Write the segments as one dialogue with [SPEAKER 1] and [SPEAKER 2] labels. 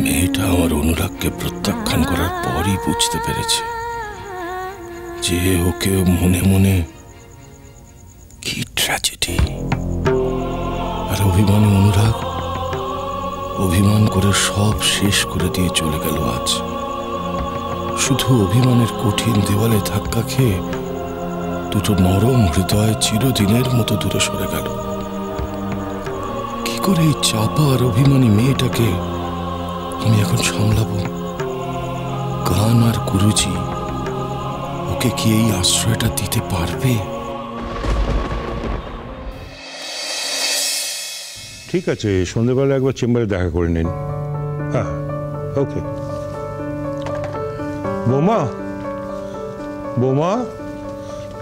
[SPEAKER 1] মেয়েটা আমার অনুরাগকে প্রত্যাখ্যান করার পরই বুঝতে পেরেছে যে ওকে মনে মনে কি ট্র্যাজেডি। আর অভিমানী অনুরাগ অভিমান করে সব শেষ করে দিয়ে চলে গেল আজ। শুধু অভিমানের কঠিন দেওয়ালে ধাক্কা খেয়ে দুটো নরম হৃদয় চিরদিনের মতো দূরে সরে গেল। কি করে এই চাপা আর অভিমানী মেয়েটাকে আমি এখন সামলাবো? গান আর গুরুজি ওকে কি এই আশ্রয়টা দিতে পারবে?
[SPEAKER 2] ঠিক আছে, সন্ধ্যেবেলা একবার চেম্বারে দেখা করে নিন। হ্যাঁ, ওকে। বৌমা, বৌমা,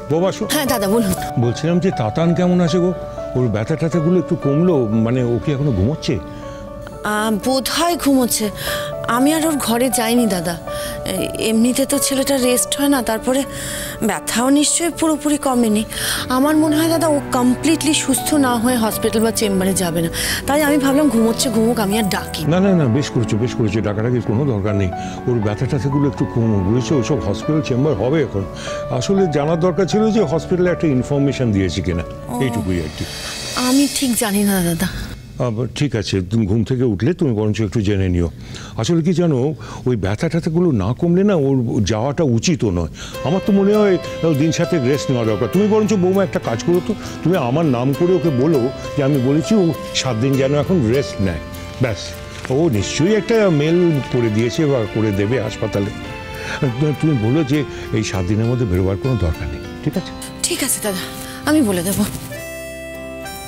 [SPEAKER 2] বৌমা।
[SPEAKER 3] হ্যাঁ দাদা বলুন।
[SPEAKER 2] বলছিলাম যে তাতান কেমন আছে গো? ওর ব্যথা ট্যাথাগুলো একটু কমলো? মানে ও কি এখনো ঘুমোচ্ছে?
[SPEAKER 3] বোধ হয় ঘুমোচ্ছে। আমি আর ওর ঘরে যাইনি দাদা। এমনিতে তো ছেলেটা রেস্ট হয় না, তারপরে ব্যথাও নিশ্চয়ই পুরোপুরি কমেনি। আমার মনে হয় দাদা ও কমপ্লিটলি সুস্থ না হয়ে হসপিটাল বা চেম্বারে যাবে না। তাই আমি ভাবলাম ঘুমোচ্ছে, ঘুমুক, আমি আর ডাকি
[SPEAKER 2] না। না না, বেশ করেছো, বেশ করেছো। ডাকাডাকির কোনো দরকার নেই। ওর ব্যথা ট্যাথাগুলো একটু কমুক, বুঝেছো? ওসব হসপিটাল চেম্বার হবে এখন। আসলে জানার দরকার ছিল যে হসপিটালে একটা ইনফরমেশন দিয়েছি কিনা, এইটুকুই আর কি।
[SPEAKER 3] আমি ঠিক জানি না দাদা।
[SPEAKER 2] ঠিক আছে, তুমি ঘুম থেকে উঠলে তুমি বরঞ্চ একটু জেনে নিও। আসলে কি জানো, ওই ব্যথা ট্যাথাগুলো না কমলে না ওর যাওয়াটা উচিতও নয়। আমার তো মনে হয় দিন সাথে রেস্ট নেওয়া দরকার। তুমি বরঞ্চ বৌমা একটা কাজ করো তো, তুমি আমার নাম করে ওকে বলো যে আমি বলেছি ও 7 দিন যেন এখন রেস্ট নেয়। ব্যাস, ও নিশ্চয়ই একটা মেল করে দিয়েছে বা করে দেবে হাসপাতালে। তুমি বলো যে এই 7 দিনের মধ্যে বেরোবার কোনো দরকার নেই। ঠিক আছে?
[SPEAKER 3] ঠিক আছে দাদা, আমি বলে দেবো।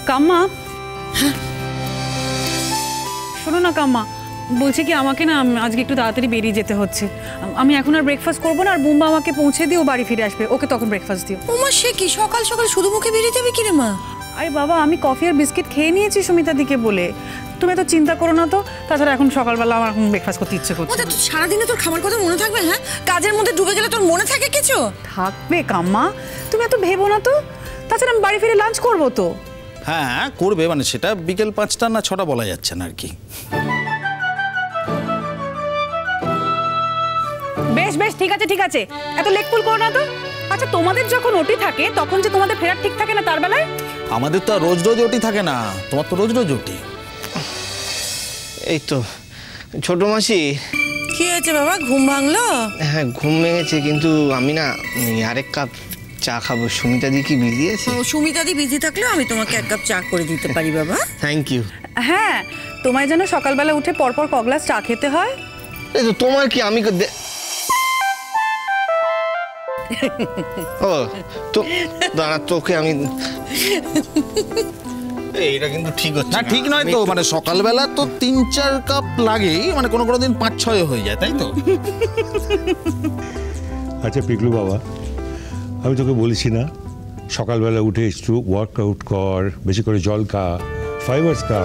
[SPEAKER 4] কাম্মা,
[SPEAKER 3] হ্যাঁ
[SPEAKER 4] শোনো না কাম্মা, বলছি কি আমাকে না আজকে একটু তাড়াতাড়ি বেরিয়ে যেতে হচ্ছে। আমি এখন আর ব্রেকফাস্ট করবো না, আর বুম্বা আমাকে পৌঁছে দিয়ে ও বাড়ি ফিরে আসবে, ওকে তখন ব্রেকফাস্ট দিও।
[SPEAKER 3] ওমা, সে কি সকাল সকাল শুধু মুখে বেরিয়ে যাবে কি রে মা?
[SPEAKER 4] আরে বাবা, আমি কফি আর বিস্কিট খেয়ে নিয়েছি সুমিতা দিকে বলে, তুমি তো চিন্তা করো না তো। তাছাড়া এখন সকালবেলা আমার এখন ব্রেকফাস্ট করতে ইচ্ছে করছে।
[SPEAKER 3] সারাদিনে তোর খাবার কথা মনে থাকবে? হ্যাঁ, কাজের মধ্যে ডুবে গেলে তোর মনে থাকে কিছু?
[SPEAKER 4] থাকবে কাম্মা, তুমি এত ভেবো না তো। তাছাড়া আমি বাড়ি ফিরে লাঞ্চ করবো তো।
[SPEAKER 5] হ্যাঁ করবে, মানে সেটা বিকেল 5টা না 6টা বলা যাচ্ছে না আর কি।
[SPEAKER 4] বেশ বেশ, ঠিক আছে ঠিক আছে, এত লেকপুল করো না তো। আচ্ছা, তোমাদের যখন ওটি থাকে তখন যে তোমাদের ফেরার ঠিক থাকে না তার বেলায়?
[SPEAKER 5] আমাদের তো রোজ রোজ ওটি থাকে না, তোমার তো রোজ রোজ ওটি।
[SPEAKER 6] এই তো ছোট মাসি।
[SPEAKER 3] কি হয়েছে বাবা, ঘুম ভাঙলো?
[SPEAKER 6] হ্যাঁ ঘুম ভেঙেছে, কিন্তু আমি না আরেক কাপ চা খাবো। সুমিতা দি কি বিজি আছে?
[SPEAKER 3] সুমিতা দি বিজি থাকলেও আমি তোমাকে 1 কাপ চা করে দিতে পারি বাবা।
[SPEAKER 6] Thank you.
[SPEAKER 4] হ্যাঁ, তোমায় যেন সকালবেলা উঠে পরপর ক গ্লাস চা খেতে হয়।
[SPEAKER 6] এই তো তোমার কি, আমি ও তো দাঁড়া, তোকে আমি এইটা কিন্তু ঠিক হচ্ছে
[SPEAKER 5] না। ঠিক নয় তো, মানে সকালবেলা তো 3-4 কাপ লাগেই, মানে কোনো কোনো দিন 5-6 হয়ে যায়, তাই তো?
[SPEAKER 2] আচ্ছা পিকলু বাবা, আমি তোকে বলেছি না সকালবেলা উঠে একটু ওয়ার্কআউট কর, বেশি করে জল খা, ফাইবার্স খা।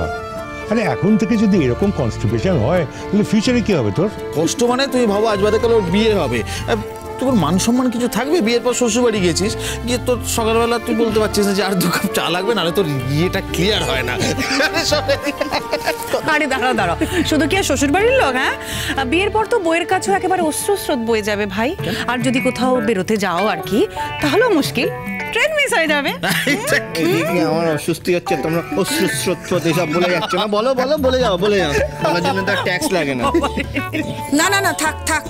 [SPEAKER 2] আরে এখন থেকে যদি এরকম কনস্টিপেশন হয় তাহলে ফিউচারে কি হবে তোর?
[SPEAKER 5] কষ্ট মানে তুমি ভাবো আজ বাদে কালে ওর বিয়ে হবে, তোর মান সম্মান কিছু থাকবে? বিয়ের পর শ্বশুরবাড়ি গেছিস, গিয়ে তোর সকালবেলা তুই বলতে পারছিস না যে আর 2 কাপ চা লাগবে, নাহলে তোর ইয়েটা ক্লিয়ার হয় না।
[SPEAKER 4] আরে দাঁড়াও দাঁড়াও, শুধু কি আর শ্বশুরবাড়ির লোক? হ্যাঁ, বিয়ের পর তো বইয়ের কাছেও একেবারে অশ্রুস্রোত বয়ে যাবে ভাই। আর যদি কোথাও বেরোতে যাও আর কি, তাহলেও মুশকিল, ট্রেন মিস হয়ে যাবে।
[SPEAKER 6] আমার অস্বস্তি হচ্ছে, তোমরা অশ্রুস্রোত এসব বলে যাচ্ছ না। বলো বলো, বলে যাও, বলে যাও। বলার জন্য তো ট্যাক্স লাগে না।
[SPEAKER 3] না না না, থাক থাক,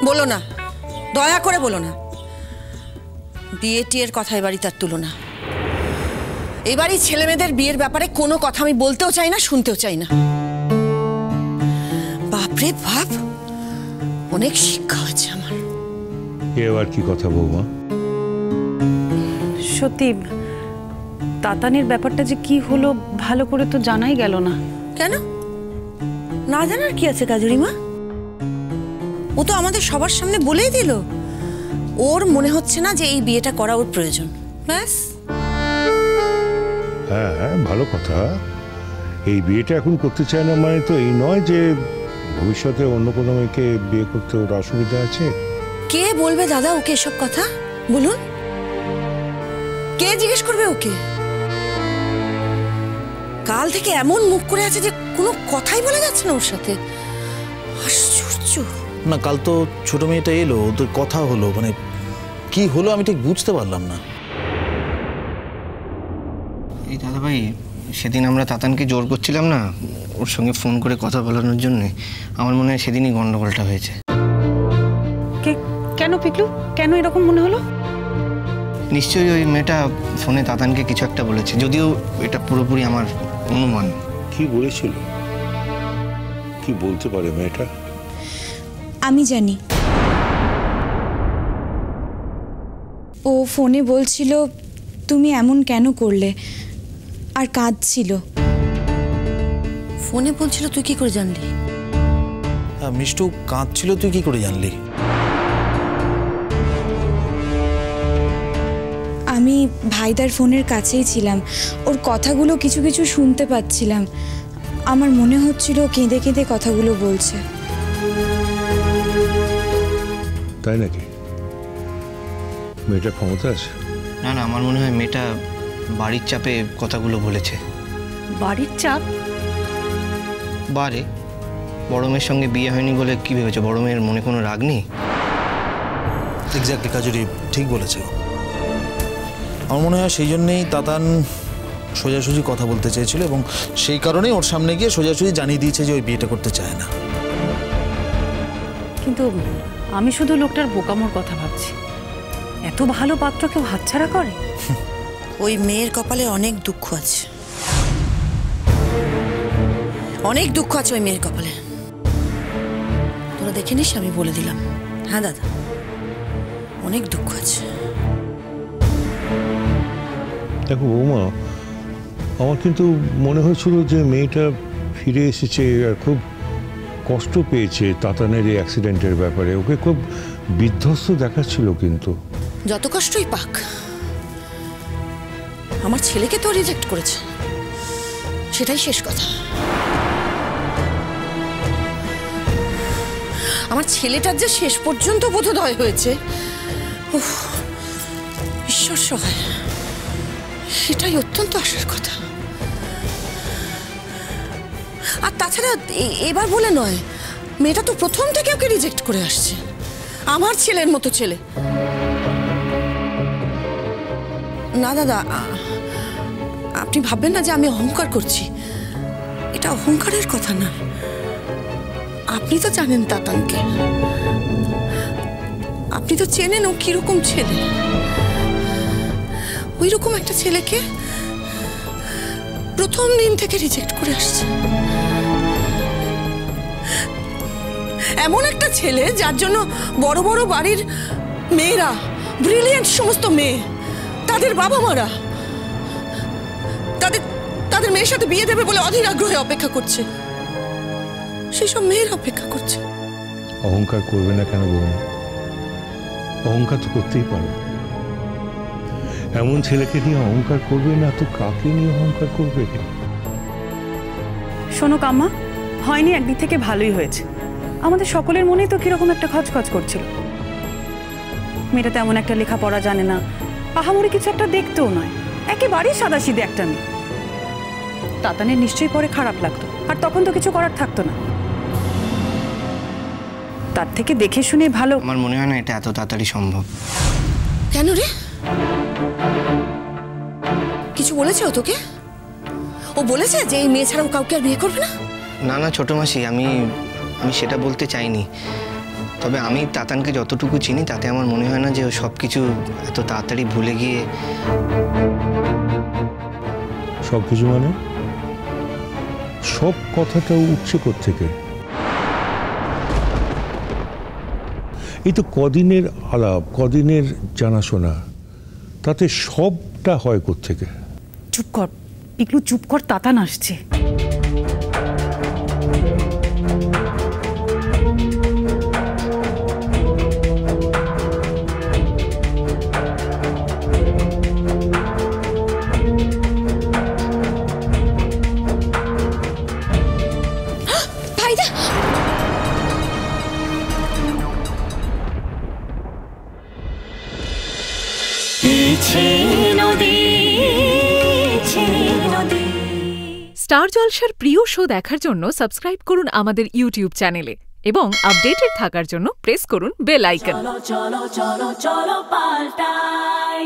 [SPEAKER 3] বলো না, দয়া করে বলো না। বিয়ে টিয়ের কথা এবারই তার তুলনা। এবারই ছেলে মেয়েদের বিয়ের ব্যাপারে কোনো কথা আমি বলতেও চাই না, শুনতেও চাই না। বাপরে বাপ, অনেক শিক্ষা হয়েছে আমার।
[SPEAKER 2] এবার কি কথা বৌমা?
[SPEAKER 4] সত্যি তাতানের ব্যাপারটা যে কি হলো ভালো করে তো জানাই গেল না।
[SPEAKER 3] কেন না জানার কি আছে কাজুরিমা? ও তো আমাদের সবার সামনে বলেই দিল ওর মনে হচ্ছে না যে এই বিয়েটা করা ওর প্রয়োজন। ব্যাস।
[SPEAKER 2] হ্যাঁ হ্যাঁ, ভালো কথা। এই বিয়েটা এখন করতে চায় না মানে তো এই নয় যে ভবিষ্যতে অন্য কোনো মেয়েকে বিয়ে করতে ওর অসুবিধা আছে।
[SPEAKER 3] কে বলবে দাদা ওকে এসব কথা? বলুন, কে জিজ্ঞেস করবে ওকে? কাল থেকে এমন মুখ করে আছে যে কোনো কথাই বলা যাচ্ছে না ওর সাথে। আশ্চর্য।
[SPEAKER 5] না, কাল তো ছোট মেয়েটা এলো, ওদের কথা হলো, মানে কি হলো আমি ঠিক বুঝতে পারলাম না।
[SPEAKER 6] এই দাদাভাই, সেদিন আমরা তাতানকে জোর করছিলাম না ওর সঙ্গে ফোন করে কথা বলানোর জন্যে, আমার মনে হয় সেদিনই গন্ডগোলটা হয়েছে।
[SPEAKER 4] কেন পিকলু, কেন এরকম মনে হলো?
[SPEAKER 6] নিশ্চয়ই ওই মেয়েটা ফোনে তাতানকে কিছু একটা বলেছে, যদিও এটা পুরোপুরি আমার অনুমান।
[SPEAKER 2] কি বলেছিল? কি বলতে পারে মেয়েটা?
[SPEAKER 7] আমি জানি। ও ফোনে বলছিল তুমি এমন কেন করলে, আর কাঁদছিল।
[SPEAKER 3] ফোনে বলছিল? তুই কি করে জানলি?
[SPEAKER 5] মিষ্টু কাঁদছিল, তুই কি করে জানলি?
[SPEAKER 7] আমি ভাইদার ফোনের কাছেই ছিলাম, ওর কথাগুলো কিছু কিছু শুনতে পাচ্ছিলাম। আমার মনে হচ্ছিল কেঁদে কেঁদে কথাগুলো বলছে।
[SPEAKER 2] তাই নাকি? মেয়েটা ক্ষমতা আছে?
[SPEAKER 6] না না, আমার মনে হয় মেয়েটা বাড়ির চাপে কথাগুলো বলেছে।
[SPEAKER 4] বাড়ির চাপ?
[SPEAKER 6] বারে বড় মেয়ের সঙ্গে বিয়ে হয়নি বলে কি ভেবেছে? বড় মেয়ের মনে কোনো রাগ নেই?
[SPEAKER 5] এক্স্যাক্টলি কাজুরি ঠিক বলেছে। আমার মনে হয় সেই জন্যেই তাতান সোজাসুজি কথা বলতে চেয়েছিল, এবং সেই কারণেই ওর সামনে গিয়ে সোজাসুজি জানিয়ে দিয়েছে যে ওই বিয়েটা করতে চায় না।
[SPEAKER 4] কিন্তু আমি শুধু লোকটার বোকামোর কথা ভাবছি। এত ভালো পাত্র কেউ হাতছাড়া করে?
[SPEAKER 3] ওই মেয়ের কপালে অনেক দুঃখ আছে, অনেক দুঃখ আছে ওই মেয়ের কপালে। তোরা দেখে নিস, আমি বলে দিলাম। হ্যাঁ দাদা, অনেক দুঃখ আছে।
[SPEAKER 2] দেখো বৌমা, আমার কিন্তু মনে হয়েছিল যে মেয়েটা ফিরে এসেছে আর খুব কষ্ট পেয়েছে তাতানের এই অ্যাক্সিডেন্টের ব্যাপারে। ওকে খুব বিধ্বস্ত দেখাচ্ছিল। কিন্তু
[SPEAKER 3] যত কষ্টই পাক, আমার ছেলেকে তো রিজেক্ট করেছে, সেটাই শেষ কথা। আমার ছেলেটার যে শেষ পর্যন্ত বোধোদয় হয়েছে, ঈশ্বর সহায়, সেটাই অত্যন্ত আশার কথা। আর তাছাড়া এবার বলে নয়, মেয়েটা তো প্রথম থেকে ওকে রিজেক্ট করে আসছে। আমার ছেলের মতো ছেলে না দাদা। আপনি ভাববেন না যে আমি অহংকার করছি, এটা অহংকারের কথা না। আপনি তো জানেন তাতানকে, আপনি তো চেনেন ও কিরকম ছেলে। ওই রকম একটা ছেলেকে প্রথম দিন থেকে রিজেক্ট করে আসছে। এমন একটা ছেলে যার জন্য বড় বড় বাড়ির মেয়েরা, ব্রিলিয়েন্ট সমস্ত মেয়ে, তাদের বাবা মারা তাদের মেয়ের সাথে বিয়ে দেবে বলে অধীর আগ্রহে অপেক্ষা করছে। সেসব মেয়েরা অপেক্ষা করছে।
[SPEAKER 2] অহংকার করবে না কেন বৌমা? অহংকার তো করতেই পারো। এমন ছেলেকে নিয়ে অহংকার করবে না তো কাকে নিয়ে অহংকার করবে?
[SPEAKER 4] শোনো কাম্মা, হয়নি একদিক থেকে ভালোই হয়েছে। আমাদের সকলের মনেই তো কিরকম একটা খচখচ করছিল। মেয়েটা তেমন একটা লেখাপড়া জানে না, আহামরি কিছু একটা দেখতেও নয়, একেবারেই সাদাসিধে একটা মেয়ে। তাতানের নিশ্চয়ই পরে খারাপ লাগতো, আর তখন তো কিছু করার থাকতো না। তার থেকে দেখে শুনে ভালো।
[SPEAKER 6] আমার মনে হয় না এটা এত তাড়াতাড়ি সম্ভব।
[SPEAKER 3] কেন রে? কিছু বলেছে ও তোকে? ও বলেছে যে এই মেয়ে ছাড়াও কাউকে আর বিয়ে করবে না?
[SPEAKER 6] না না ছোট মাসি, আমি সেটা বলতে চাইনি। তবে আমি তাতানকে যতটুকু চিনি তাতে আমার মনে হয় না যে ও সব কিছু এত তাড়াতাড়ি ভুলে গিয়ে।
[SPEAKER 2] সব কিছু মানে? সব কথাটা উঠছে কোত্থেকে? এই তো কদিনের আলাপ, কদিনের জানাশোনা, তাতে সবটা হয় কোত্থেকে?
[SPEAKER 4] চুপ কর পিকলু, চুপ কর, তাতান আসছে।
[SPEAKER 8] স্টার জলসার প্রিয় শো দেখার জন্য সাবস্ক্রাইব করুন আমাদের ইউটিউব চ্যানেলে এবং আপডেটেড থাকার জন্য প্রেস করুন বেল আইকন।
[SPEAKER 9] চলো চলো চলো চলো পাল্টাই।